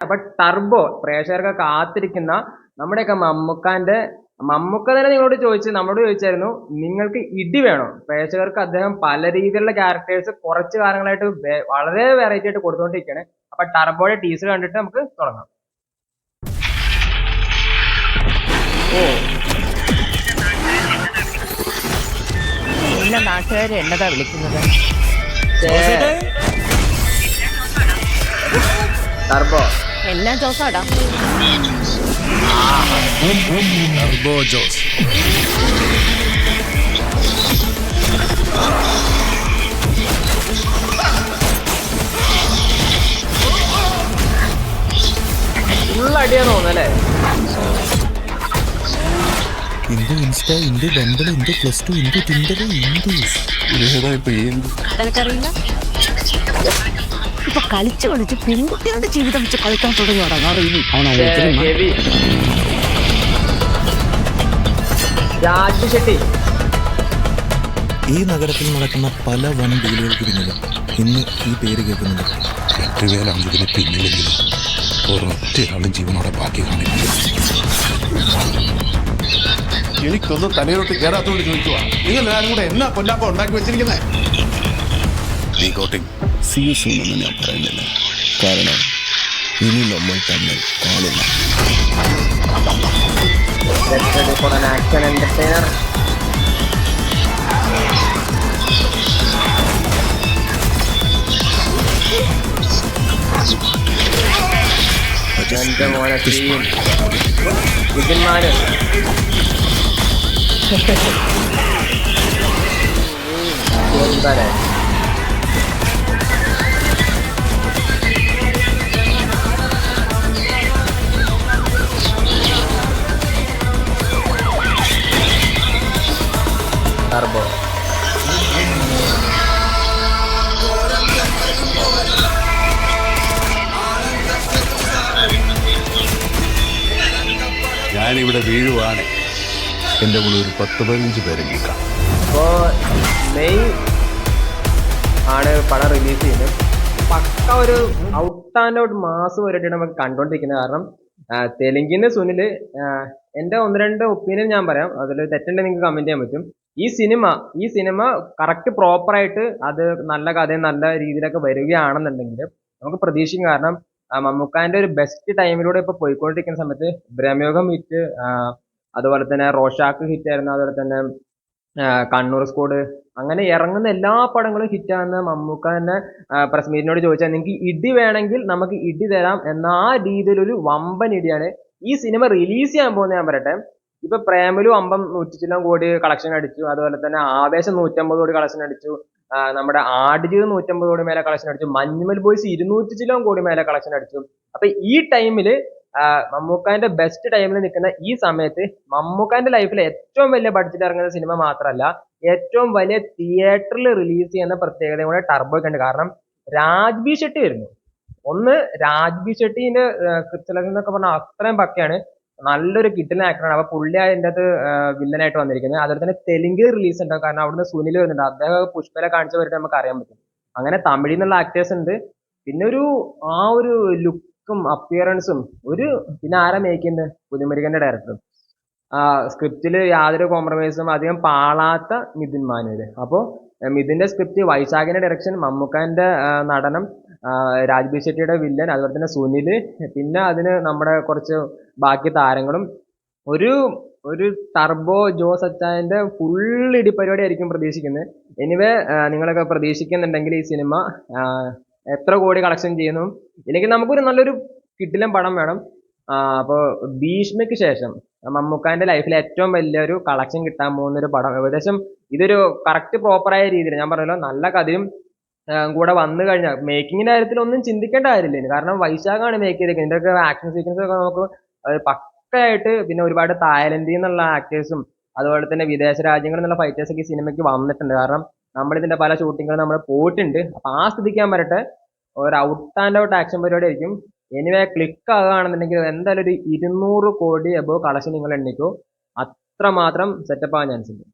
അപ്പൊ ടർബോ പ്രേക്ഷകർക്ക് കാത്തിരിക്കുന്ന നമ്മുടെയൊക്കെ മമ്മൂക്ക തന്നെ നിങ്ങളോട് നമ്മളോട് ചോദിച്ചായിരുന്നു, നിങ്ങൾക്ക് ഇടി വേണോ? പ്രേക്ഷകർക്ക് അദ്ദേഹം പല രീതിയിലുള്ള ക്യാരക്ടേഴ്സ് കുറച്ച് കാലങ്ങളായിട്ട് വളരെ വെറൈറ്റി ആയിട്ട് കൊടുത്തുകൊണ്ടിരിക്കുകയാണ്. അപ്പൊ ടർബോയുടെ ടീസർ കണ്ടിട്ട് നമുക്ക് തുടങ്ങാം. ഓ, എല്ലാ നാട്ടുകാരും എന്നതാ വിളിക്കുന്നത്? ടർബോ എല്ലാം ജോസാടാ. ടർബോ ജോസ്. ഫുൾ അടിയാന്ന് തോന്നുന്നല്ലേ? India insta, India Bumble, India +2, India Tinder, അതെനിക്കറിയില്ല. ഇപ്പൊ കളിച്ച് പെൺകുട്ടികളുടെ ജീവിതം വെച്ച് കളിക്കാൻ തുടങ്ങിയോടാ. രാജു ഷെട്ടി. ഈ നഗരത്തിൽ നടക്കുന്ന പല വൻ ഡീലുകൾക്ക് പിന്നിലും ഇന്ന് ഈ പേര് കേൾക്കുന്നുണ്ട്. 8,000 പിന്നിലെങ്കിലും ഒരൊറ്റയാളും ജീവനോടെ ബാക്കി കാണില്ല. എനിക്കൊന്നും തലയിലോട്ട് കയറാത്തോണ്ട് ചോദിക്കുക, നിങ്ങൾ എല്ലാവരും കൂടെ എന്നാ കൊല്ലാപ്പം ഉണ്ടാക്കി വെച്ചിരിക്കുന്നത്? സീസൊന്നും ഞാൻ പറയുന്നില്ല, കാരണം ഇനി നമ്മൾ തമ്മിൽ കാണില്ല. Action entertainer. എന്റെ മോനെ വിജന്മാര് എന്താ ടർബോ. ഞാനിവിടെ വീഴുവാണ്. എൻ്റെ കൂടെ ഒരു 10-15 പേരെ നിൽക്കാം. അപ്പോൾ മെയ് ആണ് പടം റിലീസ് ചെയ്യുന്നത്. പക്ക ഒരു ഔട്ട് ആൻഡ് ഔട്ട് മാസ് വരെയായിട്ട് നമുക്ക് കണ്ടോണ്ടിരിക്കുന്നത്. കാരണം തെലുങ്കിന് സുനിൽ, എൻ്റെ 1-2 ഒപ്പീനിയൻ ഞാൻ പറയാം, അതിൽ തെറ്റുണ്ടെങ്കിൽ നിങ്ങൾക്ക് കമന്റ് ചെയ്യാൻ പറ്റും. ഈ സിനിമ കറക്റ്റ് പ്രോപ്പറായിട്ട് അത് നല്ല കഥയും നല്ല രീതിയിലൊക്കെ വരികയാണെന്നുണ്ടെങ്കിൽ നമുക്ക് പ്രതീക്ഷിക്കും. കാരണം മമ്മൂക്കാന്റെ ഒരു ബെസ്റ്റ് ടൈമിലൂടെ ഇപ്പൊ പോയിക്കൊണ്ടിരിക്കുന്ന സമയത്ത് ബ്രഹ്മയുഗം ഹിറ്റ്, അതുപോലെ തന്നെ റോഷാക്ക് ഹിറ്റ് ആയിരുന്നു, അതുപോലെ തന്നെ കണ്ണൂർ സ്കോഡ്, അങ്ങനെ ഇറങ്ങുന്ന എല്ലാ പടങ്ങളും ഹിറ്റാകുന്ന മമ്മൂക്ക തന്നെ പ്രസ് മീറ്റിനോട് ചോദിച്ചാൽ നിങ്ങൾക്ക് ഇടി വേണമെങ്കിൽ നമുക്ക് ഇടി തരാം എന്ന ആ രീതിയിലൊരു വമ്പൻ ഇടിയാണ് ഈ സിനിമ റിലീസ് ചെയ്യാൻ പോകുന്നത്. ഞാൻ പറയട്ടെ, ഇപ്പൊ പ്രേമലു 100 കോടി കളക്ഷൻ അടിച്ചു, അതുപോലെ തന്നെ ആവേശം 150 കോടി കളക്ഷൻ അടിച്ചു, നമ്മുടെ ആടുജീവിതം 150 കോടി മേലെ കളക്ഷൻ അടിച്ചു, മഞ്ഞുമൽ ബോയ്സ് 200 കോടി മേലെ കളക്ഷൻ അടിച്ചു. അപ്പൊ ഈ ടൈമില് മമ്മൂക്കാന്റെ ബെസ്റ്റ് ടൈമിൽ നിൽക്കുന്ന ഈ സമയത്ത് മമ്മൂക്കാന്റെ ലൈഫിൽ ഏറ്റവും വലിയ ബഡ്ജറ്റ് ഇറങ്ങുന്ന സിനിമ മാത്രമല്ല, ഏറ്റവും വലിയ തിയേറ്ററിൽ റിലീസ് ചെയ്യുന്ന പ്രത്യേകത കൂടെ ടർബോയ്ക്ക് ഉണ്ട്. കാരണം രാജ്ബി ഷെട്ടി വരുന്നു. രാജ്ബി ഷെട്ടിന്റെ സെലക്ഷൻ എന്നൊക്കെ പറഞ്ഞാൽ അത്രയും പക്കയാണ്, നല്ലൊരു കിട്ടുന്ന ആക്ടറാണ്. അപ്പൊ പുള്ളി അതിൻ്റെ അകത്ത് വില്ലനായിട്ട് വന്നിരിക്കുന്നത്. അതുപോലെ തന്നെ തെലുങ്കിൽ റിലീസ് ഉണ്ടാവും, കാരണം അവിടുന്ന് സുനിൽ വരുന്നുണ്ട്. അദ്ദേഹം പുഷ്പല കാണിച്ച വരെ നമുക്ക് അറിയാൻ പറ്റും. അങ്ങനെ തമിഴിൽ നിന്നുള്ള ആക്ടേഴ്സ് ഉണ്ട്. പിന്നെ ആ ഒരു ലുക്കും അപ്പിയറൻസും പിന്നെ ആരാ മേക്കുന്നത്? പുതുമുരുകന്റെ ഡയറക്ടർ. സ്ക്രിപ്റ്റില് യാതൊരു കോംപ്രമൈസും അധികം പാളാത്ത മിഥുൻ മാനുവൽ. അപ്പോൾ മിഥുന്റെ സ്ക്രിപ്റ്റ്, വൈശാഖിന്റെ ഡയറക്ഷൻ, മമ്മൂക്കാന്റെ നടനം, രാജ്ബി ഷെട്ടിയുടെ വില്ലൻ, അതുപോലെ തന്നെ സുനില്, പിന്നെ അതിന് നമ്മുടെ കുറച്ച് ബാക്കി താരങ്ങളും, ഒരു ടർബോ ജോസ് അച്ചായന്റെ ഫുൾ ഇടിപ്പരിപാടി ആയിരിക്കും പ്രതീക്ഷിക്കുന്നത്. എനിവേ നിങ്ങളൊക്കെ പ്രതീക്ഷിക്കുന്നുണ്ടെങ്കിൽ ഈ സിനിമ എത്ര കോടി കളക്ഷൻ ചെയ്യുന്നു, ഇല്ലെങ്കിൽ നമുക്കൊരു നല്ലൊരു കിടിലൻ പടം വേണം. അപ്പോൾ ഭീഷ്മയ്ക്ക് ശേഷം മമ്മൂക്കാന്റെ ലൈഫിൽ ഏറ്റവും വലിയൊരു കളക്ഷൻ കിട്ടാൻ പോകുന്ന ഒരു പടം, ഏകദേശം ഇതൊരു കറക്റ്റ് പ്രോപ്പറായ രീതിയിൽ ഞാൻ പറഞ്ഞല്ലോ, നല്ല കഥയും കൂടെ വന്നു കഴിഞ്ഞാൽ മേക്കിങ്ങിന്റെ കാര്യത്തിൽ ഒന്നും ചിന്തിക്കേണ്ട കാര്യമില്ല. കാരണം വൈശാഖാണ് മേക്ക് ചെയ്തേക്കുന്നത്. ഇതിന്റെയൊക്കെ ആക്ഷൻ സീക്വൻസ് ഒക്കെ നമുക്ക് പക്കയായിട്ട്, പിന്നെ ഒരുപാട് തായ്ലൻഡിൽ നിന്നുള്ള ആക്ടേഴ്സും അതുപോലെ തന്നെ വിദേശ രാജ്യങ്ങളിൽ നിന്നുള്ള ഫൈറ്റേഴ്സ് ഒക്കെ ഈ സിനിമയ്ക്ക് വന്നിട്ടുണ്ട്. കാരണം നമ്മളിതിന്റെ പല ഷൂട്ടിങ്ങുകളും നമ്മൾ പോയിട്ടുണ്ട്. അപ്പൊ ആ സ്ഥിതിക്കാൻ വരട്ടെ, ഒരു ഔട്ട് ആൻഡ് ഔട്ട് ആക്ഷൻ പരിപാടി ആയിരിക്കും. എനിവേ ക്ലിക്ക് ആകുകയാണെന്നുണ്ടെങ്കിൽ എന്തായാലും ഒരു 200 കോടി എബോ കളക്ഷൻ നിങ്ങൾ എണ്ണിക്കോ, അത്രമാത്രം സെറ്റപ്പ് ആകാൻ ചാൻസ് ഉണ്ട്.